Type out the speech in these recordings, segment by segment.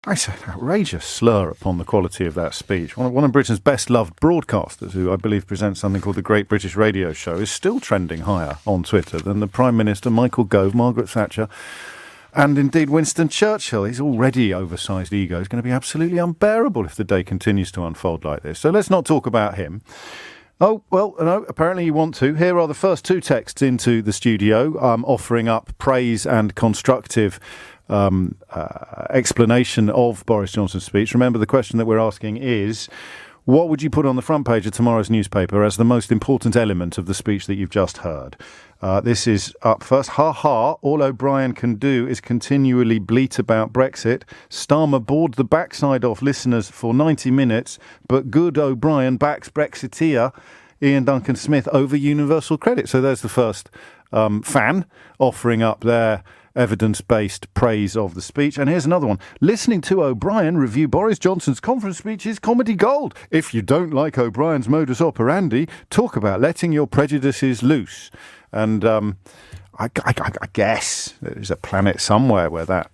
It's an outrageous slur upon the quality of that speech. One of Britain's best-loved broadcasters, who I believe presents something called the Great British Radio Show, is still trending higher on Twitter than the Prime Minister, Michael Gove, Margaret Thatcher, and indeed Winston Churchill. His already oversized ego is going to be absolutely unbearable if the day continues to unfold like this. So let's not talk about him. Oh, well, no, apparently you want to. Here are the first two texts into the studio, offering up praise and constructive explanation of Boris Johnson's speech. Remember, the question that we're asking is, what would you put on the front page of tomorrow's newspaper as the most important element of the speech that you've just heard? This is up first. Ha ha, all O'Brien can do is continually bleat about Brexit. Starmer bored the backside off listeners for 90 minutes, but good O'Brien backs Brexiteer Ian Duncan Smith over universal credit. So there's the first fan offering up their evidence-based praise of the speech. And here's another one. Listening to O'Brien review Boris Johnson's conference speech is comedy gold. If you don't like O'Brien's modus operandi, talk about letting your prejudices loose. And I guess there's a planet somewhere where that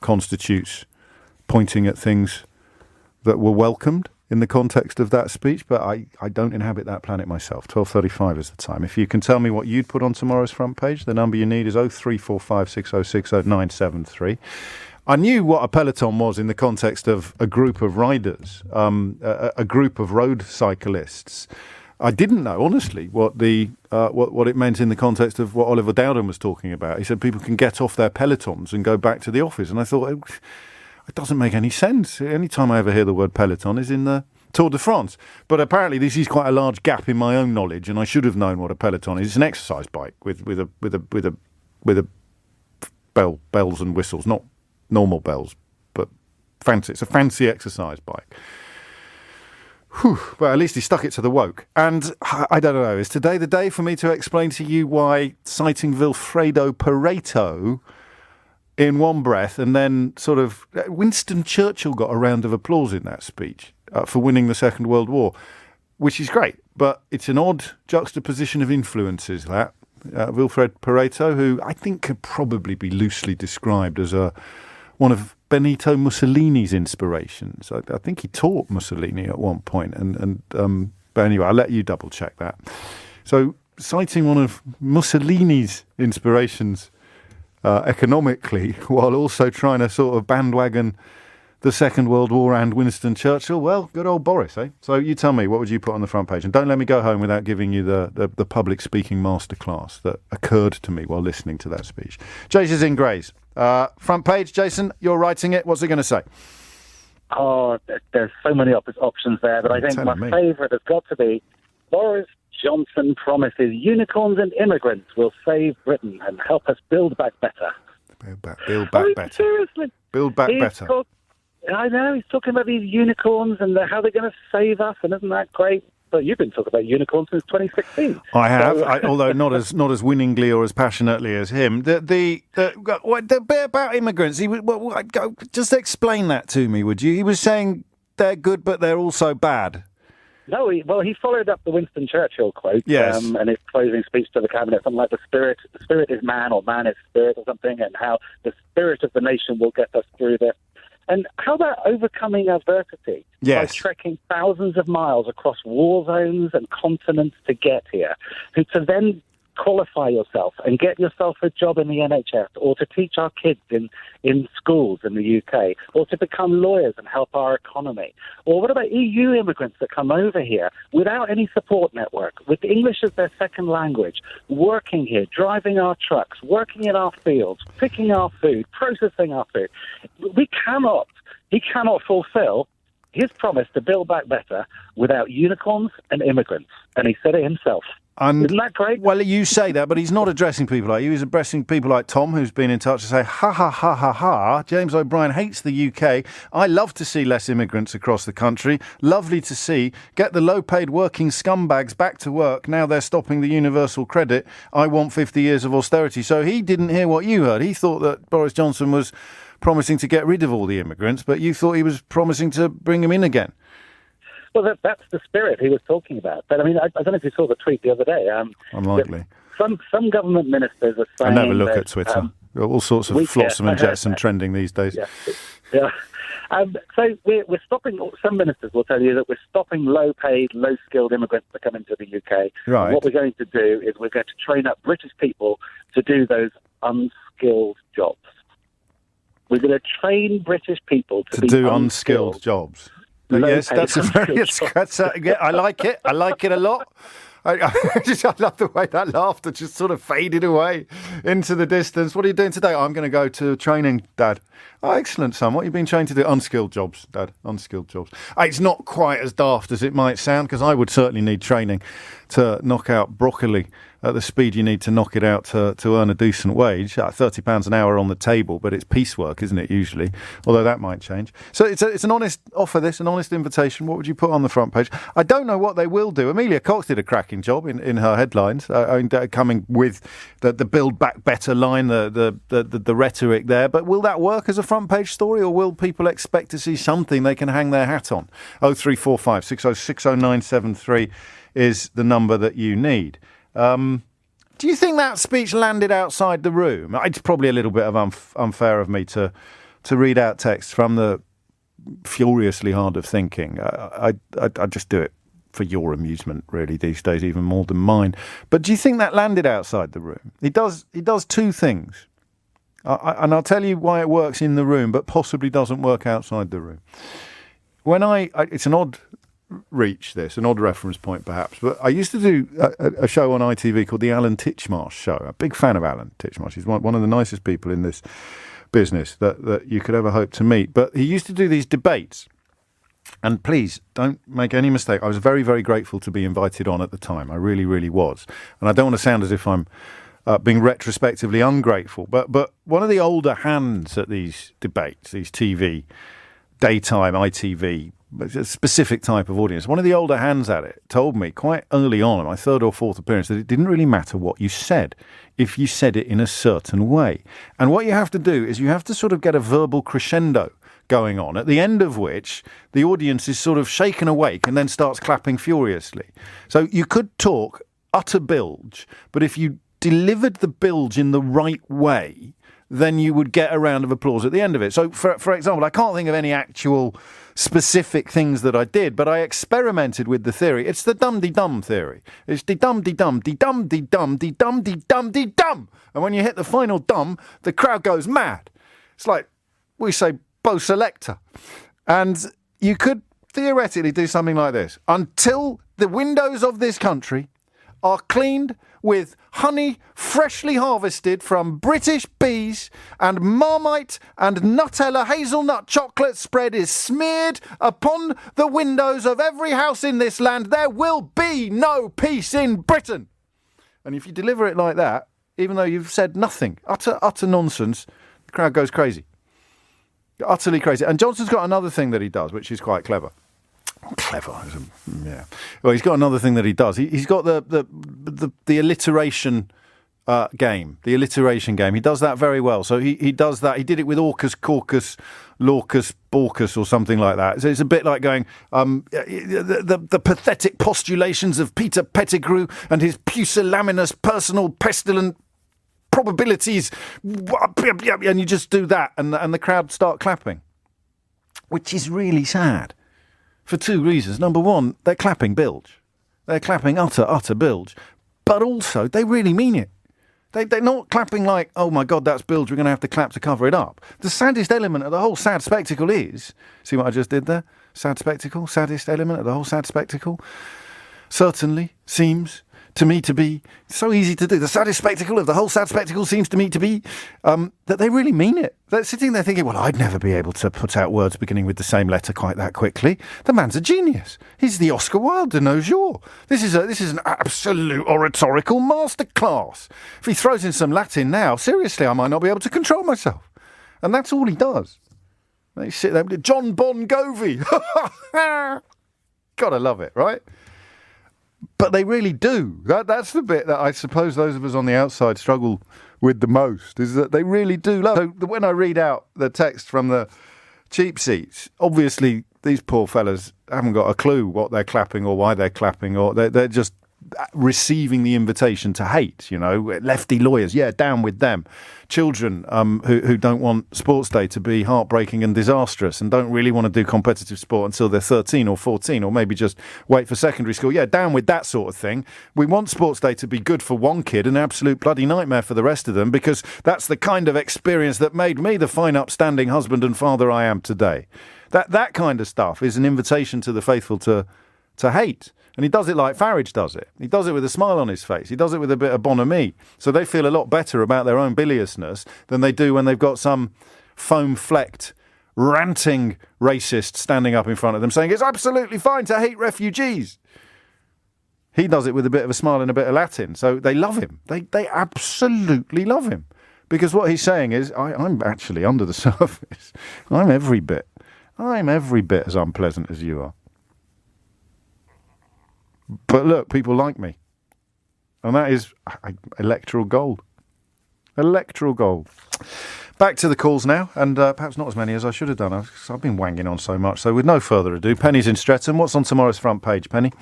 constitutes pointing at things that were welcomed in the context of that speech, but I don't inhabit that planet myself. 12:35 is the time. If you can tell me what you'd put on tomorrow's front page, the number you need is 0345 6060 973. I knew what a peloton was in the context of a group of riders, a group of road cyclists. I didn't know, honestly, what it meant in the context of what Oliver Dowden was talking about. He said people can get off their pelotons and go back to the office, and I thought, it doesn't make any sense. Any time I ever hear the word peloton is in the Tour de France. But apparently this is quite a large gap in my own knowledge, and I should have known what a peloton is. It's an exercise bike with bells and whistles, not normal bells, but fancy. It's a fancy exercise bike. Whew, but at least he stuck it to the woke. And I don't know, is today the day for me to explain to you why citing Vilfredo Pareto in one breath, and then sort of Winston Churchill got a round of applause in that speech for winning the Second World War, which is great, but it's an odd juxtaposition of influences, that. Vilfred Pareto, who I think could probably be loosely described as one of Benito Mussolini's inspirations. I think he taught Mussolini at one point, but anyway, I'll let you double check that. So, citing one of Mussolini's inspirations economically, while also trying to sort of bandwagon the Second World War and Winston Churchill, well, good old Boris, eh? So you tell me, what would you put on the front page? And don't let me go home without giving you the public speaking masterclass that occurred to me while listening to that speech. Jason's in Grays. Front page, Jason, you're writing it. What's it going to say? Oh, there's so many options there, but I think my favourite has got to be Boris Johnson promises unicorns and immigrants will save Britain and help us build back better. Build back better. Seriously. Build back better. I know, he's talking about these unicorns and how they're going to save us, and isn't that great? But you've been talking about unicorns since 2016. I have, although not as winningly or as passionately as him. The bit about immigrants, just explain that to me, would you? He was saying they're good, but they're also bad. No, he followed up the Winston Churchill quote, yes, and his closing speech to the cabinet, something like the spirit is man, or man is spirit, or something, and how the spirit of the nation will get us through this. And how about overcoming adversity by trekking thousands of miles across war zones and continents to get here, to then qualify yourself and get yourself a job in the NHS, or to teach our kids in schools in the UK, or to become lawyers and help our economy? Or what about EU immigrants that come over here without any support network, with English as their second language, working here, driving our trucks, working in our fields, picking our food, processing our food? He cannot fulfill his promise to build back better without unicorns and immigrants. And he said it himself. Isn't that great? Well, you say that, but he's not addressing people like you. He's addressing people like Tom, who's been in touch to say, ha, ha, ha, ha, ha, James O'Brien hates the UK. I love to see less immigrants across the country. Lovely to see. Get the low-paid working scumbags back to work. Now they're stopping the universal credit. I want 50 years of austerity. So he didn't hear what you heard. He thought that Boris Johnson was promising to get rid of all the immigrants, but you thought he was promising to bring them in again. Well, that's the spirit he was talking about. But I mean, I don't know if you saw the tweet the other day. Unlikely. Some government ministers are saying... I never look at Twitter. All sorts of flotsam and jetsam trending these days. Yeah. So we're stopping, some ministers will tell you that we're stopping low-paid, low-skilled immigrants to come into the UK. Right. And what we're going to do is we're going to train up British people to do those unskilled jobs. We're going to train British people to do unskilled jobs. Yes, that's a very. I like it. I like it a lot. I love the way that laughter just sort of faded away into the distance. What are you doing today? I'm going to go to training, Dad. Oh, excellent, son. What have you been trained to do? Unskilled jobs, Dad. Unskilled jobs. It's not quite as daft as it might sound, because I would certainly need training to knock out broccoli at the speed you need to knock it out to earn a decent wage. £30 an hour on the table, but it's piecework, isn't it, usually? Although that might change. So it's an honest offer, an honest invitation. What would you put on the front page? I don't know what they will do. Amelia Cox did a cracking job in her headlines, coming with the Build Back Better line, the rhetoric there. But will that work as a front page story, or will people expect to see something they can hang their hat on? 0345 6060973 is the number that you need. Do you think that speech landed outside the room? It's probably a little bit of unfair of me to read out text from the furiously hard of thinking. I just do it for your amusement, really, these days, even more than mine. But do you think that landed outside the room? He does two things. And I'll tell you why it works in the room, but possibly doesn't work outside the room. It's an odd reach, an odd reference point perhaps, but I used to do a show on ITV called the Alan Titchmarsh Show. A big fan of Alan Titchmarsh. He's one of the nicest people in this business that you could ever hope to meet. But he used to do these debates, and please don't make any mistake, I was very, very grateful to be invited on at the time. I really, really was. And I don't want to sound as if I'm being retrospectively ungrateful, but one of the older hands at these debates, these TV, daytime, ITV, a specific type of audience, one of the older hands at it told me quite early on in my third or fourth appearance that it didn't really matter what you said if you said it in a certain way. And what you have to do is you have to sort of get a verbal crescendo going on, at the end of which the audience is sort of shaken awake and then starts clapping furiously. So you could talk utter bilge, but if you delivered the bilge in the right way, then you would get a round of applause at the end of it. So, for example, I can't think of any actual specific things that I did, but I experimented with the theory. It's the dum-de-dum theory. It's de-dum-de-dum, de-dum-de-dum, de-dum-de-dum, de-dum. And when you hit the final dum, the crowd goes mad. It's like we say Bo Selector. And you could theoretically do something like this. Until the windows of this country are cleaned with honey freshly harvested from British bees, and Marmite and Nutella hazelnut chocolate spread is smeared upon the windows of every house in this land, there will be no peace in Britain. And if you deliver it like that, even though you've said nothing, utter nonsense, the crowd goes crazy. Utterly crazy. And Johnson's got another thing that he does, which is quite clever. Yeah. Well, he's got another thing that he does. He's got the alliteration game. The alliteration game. He does that very well. So he does that. He did it with Orcus, Caucus, Lorcus, Borcus, or something like that. So it's a bit like going the pathetic postulations of Peter Pettigrew and his pusillanimous personal pestilent probabilities, and you just do that, and the crowd start clapping, which is really sad. For two reasons. Number one, they're clapping bilge. They're clapping utter bilge. But also, they really mean it. They're not clapping like, oh my God, that's bilge, we're going to have to clap to cover it up. The saddest element of the whole sad spectacle is, see what I just did there? Sad spectacle, saddest element of the whole sad spectacle, certainly seems to me to be so easy to do. The saddest spectacle of the whole sad spectacle seems to me to be that they really mean it. They're sitting there thinking, well, I'd never be able to put out words beginning with the same letter quite that quickly. The man's a genius. He's the Oscar Wilde de nos jours. This is an absolute oratorical masterclass. If he throws in some Latin now, seriously, I might not be able to control myself. And that's all he does. They sit there, John Bon Jovi. Gotta love it, right? But they really do. That's the bit that I suppose those of us on the outside struggle with the most, is that they really do love. So when I read out the text from the cheap seats, obviously these poor fellas haven't got a clue what they're clapping or why they're clapping, or they're just receiving the invitation to hate, lefty lawyers, down with them. Children who don't want sports day to be heartbreaking and disastrous and don't really want to do competitive sport until they're 13 or 14 or maybe just wait for secondary school. Down with that sort of thing. We want sports day to be good for one kid and an absolute bloody nightmare for the rest of them, because that's the kind of experience that made me the fine, upstanding husband and father I am today. That kind of stuff is an invitation to the faithful to hate. And he does it like Farage does it. He does it with a smile on his face. He does it with a bit of bonhomie. So they feel a lot better about their own biliousness than they do when they've got some foam-flecked, ranting racist standing up in front of them saying it's absolutely fine to hate refugees. He does it with a bit of a smile and a bit of Latin. So they love him. They absolutely love him. Because what he's saying is, I'm actually under the surface. I'm every bit as unpleasant as you are. But look, people like me. And that is electoral gold. Electoral gold. Back to the calls now, and perhaps not as many as I should have done. I've been wanging on so much. So with no further ado, Penny's in Streatham. What's on tomorrow's front page, Penny?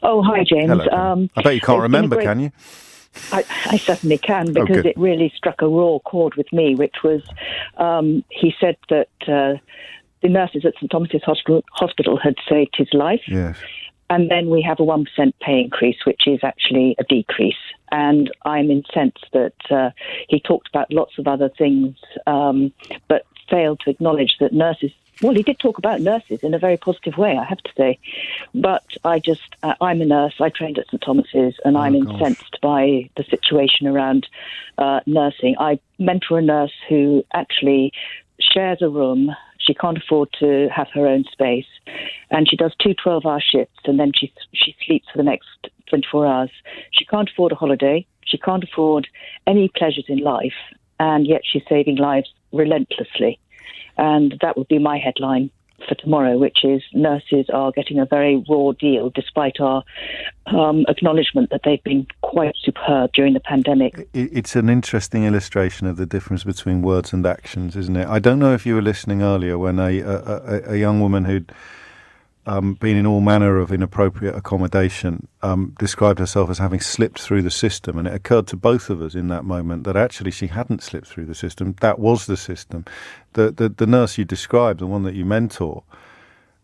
Oh, hi, James. Hello, I bet you can't remember, can you? I certainly can, because it really struck a raw chord with me, which was he said that the nurses at St Thomas's Hospital had saved his life. Yes. And then we have a 1% pay increase, which is actually a decrease. And I'm incensed that he talked about lots of other things, but failed to acknowledge that nurses... Well, he did talk about nurses in a very positive way, I have to say. But I'm a nurse. I trained at St Thomas's, and I'm incensed by the situation around nursing. I mentor a nurse who actually shares a room. She can't afford to have her own space, and she does 2 12-hour shifts, and then she sleeps for the next 24 hours. She can't afford a holiday. She can't afford any pleasures in life, and yet she's saving lives relentlessly. And that would be my headline for tomorrow, which is nurses are getting a very raw deal, despite our acknowledgement that they've been quite superb during the pandemic. It's an interesting illustration of the difference between words and actions, isn't it? I don't know if you were listening earlier when a young woman who'd been in all manner of inappropriate accommodation described herself as having slipped through the system, and it occurred to both of us in that moment that actually she hadn't slipped through the system. That was the system. The nurse you described, the one that you mentor,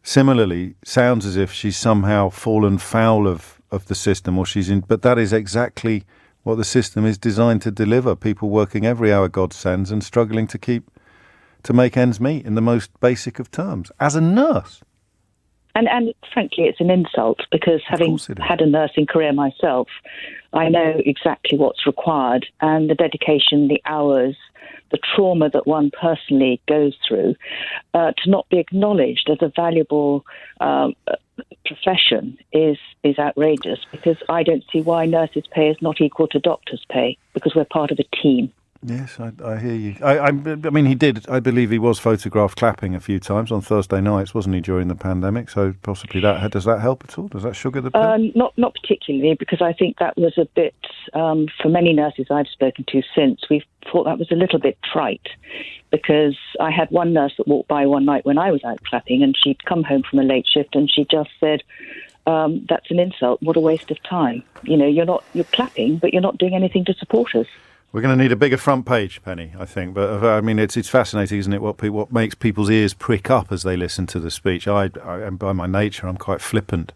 similarly sounds as if she's somehow fallen foul of the system, or she's in. But that is exactly what the system is designed to deliver: people working every hour God sends and struggling to make ends meet in the most basic of terms as a nurse. And frankly, it's an insult, because having had a nursing career myself, I know exactly what's required, and the dedication, the hours, the trauma that one personally goes through, to not be acknowledged as a valuable profession is outrageous, because I don't see why nurses' pay is not equal to doctors' pay, because we're part of a team. Yes, I hear you. I mean, he did. I believe he was photographed clapping a few times on Thursday nights, wasn't he, during the pandemic? So possibly does that help at all? Does that sugar the pill? Not particularly, because I think that was a bit, for many nurses I've spoken to since, we've thought that was a little bit trite, because I had one nurse that walked by one night when I was out clapping, and she'd come home from a late shift, and she just said, that's an insult. What a waste of time. You're clapping, but you're not doing anything to support us. We're going to need a bigger front page, Penny, I think. But I mean, it's fascinating, isn't it? What makes people's ears prick up as they listen to the speech. I by my nature, I'm quite flippant.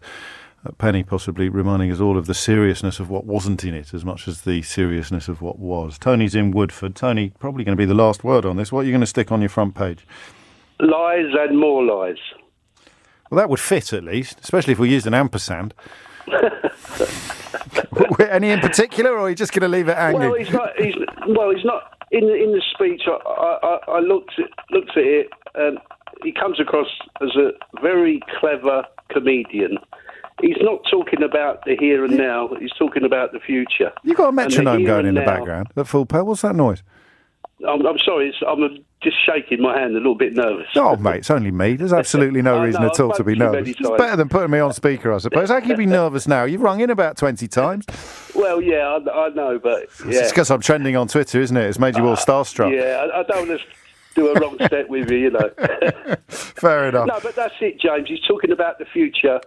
Penny possibly reminding us all of the seriousness of what wasn't in it, as much as the seriousness of what was. Tony's in Woodford. Tony, probably going to be the last word on this. What are you going to stick on your front page? Lies and more lies. Well, that would fit at least, especially if we used an ampersand. Any in particular, or are you just going to leave it hanging? Well, he's not. In the speech, I looked at it, and he comes across as a very clever comedian. He's not talking about the here and now. He's talking about the future. You've got a metronome going in the background at full power. What's that noise? I'm sorry. I'm just shaking my hand, a little bit nervous. Oh, mate, it's only me. There's absolutely no reason at all to be nervous. It's better than putting me on speaker, I suppose. How can you be nervous now? You've rung in about 20 times. Well, yeah, I know, but yeah. It's because I'm trending on Twitter, isn't it? It's made you all starstruck. Yeah, I don't want to do a wrong step with you, Fair enough. No, but that's it, James. He's talking about the future,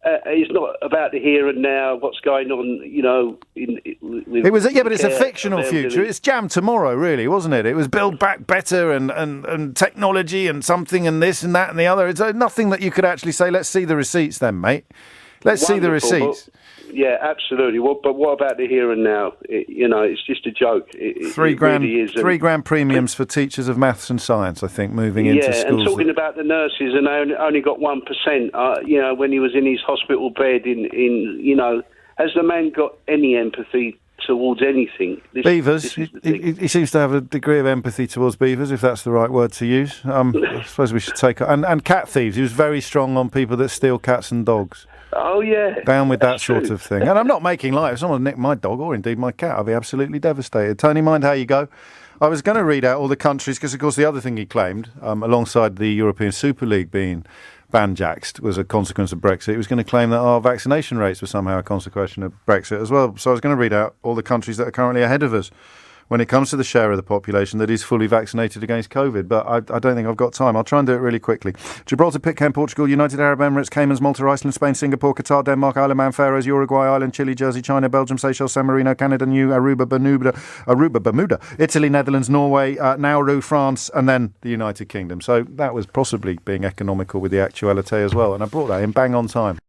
It's not about the here and now, what's going on, you know. It was, but it's a fictional future. It's Jam Tomorrow, really, wasn't it? It was Build Back Better and technology and something and this and that and the other. It's nothing that you could actually say, let's see the receipts then, mate. Let's see the receipts. Yeah, absolutely. But what about the here and now? It's just a joke. $3 grand, really is. $3 grand premiums for teachers of maths and science, I think, moving into schools. Yeah, and talking about the nurses, and they only got 1%. When he was in his hospital bed, has the man got any empathy towards anything? Beavers. He seems to have a degree of empathy towards beavers, if that's the right word to use. I suppose we should take... And cat thieves. He was very strong on people that steal cats and dogs. Oh, yeah. Down with that sort of thing. And I'm not making light. If someone nicked my dog, or indeed my cat, I'd be absolutely devastated. Tony, mind how you go? I was going to read out all the countries, because, of course, the other thing he claimed, alongside the European Super League being banjaxed, was a consequence of Brexit. He was going to claim that our vaccination rates were somehow a consequence of Brexit as well. So I was going to read out all the countries that are currently ahead of us when it comes to the share of the population that is fully vaccinated against COVID. But I don't think I've got time. I'll try and do it really quickly. Gibraltar, Pitcairn, Portugal, United Arab Emirates, Caymans, Malta, Iceland, Spain, Singapore, Qatar, Denmark, Isle of Man, Faroes, Uruguay, Ireland, Chile, Jersey, China, Belgium, Seychelles, San Marino, Canada, New Aruba, Bermuda, Italy, Netherlands, Norway, Nauru, France, and then the United Kingdom. So that was possibly being economical with the actuality as well. And I brought that in bang on time.